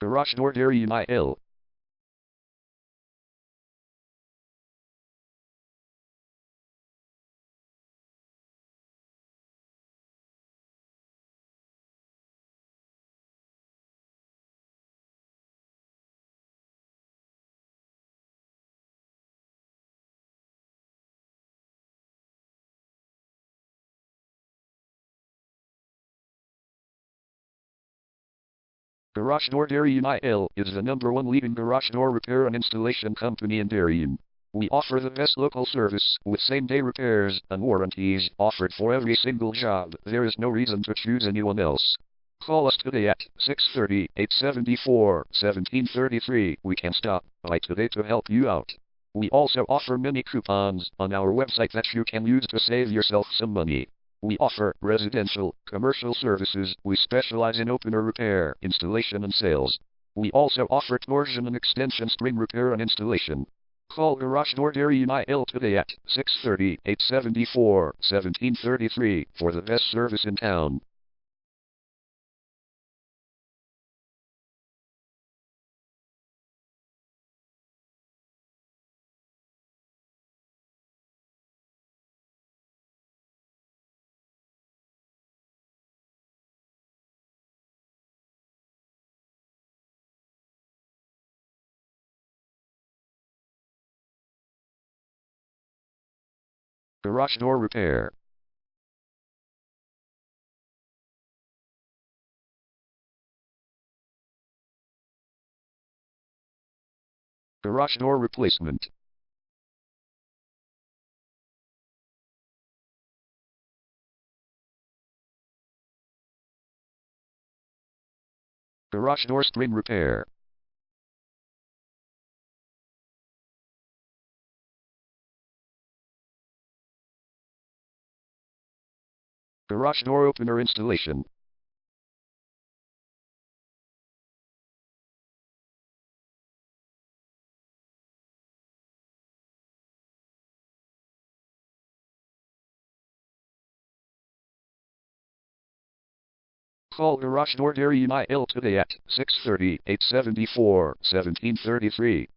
Garage door Darien IL. Garage Door Darien IL is the #1 leading garage door repair and installation company in Darien. We offer the best local service with same-day repairs and warranties offered for every single job. There is no reason to choose anyone else. Call us today at 630-874-1733. We can stop by today to help you out. We also offer many coupons on our website that you can use to save yourself some money. We offer residential, commercial services. We specialize in opener repair, installation and sales. We also offer torsion and extension string repair and installation. Call Garage Door Darien IL today at 630-874-1733 for the best service in town. Garage door repair. Garage door replacement. Garage door string repair. Garage door opener installation. Call Garage Door Darien IL today at 630-874-1733.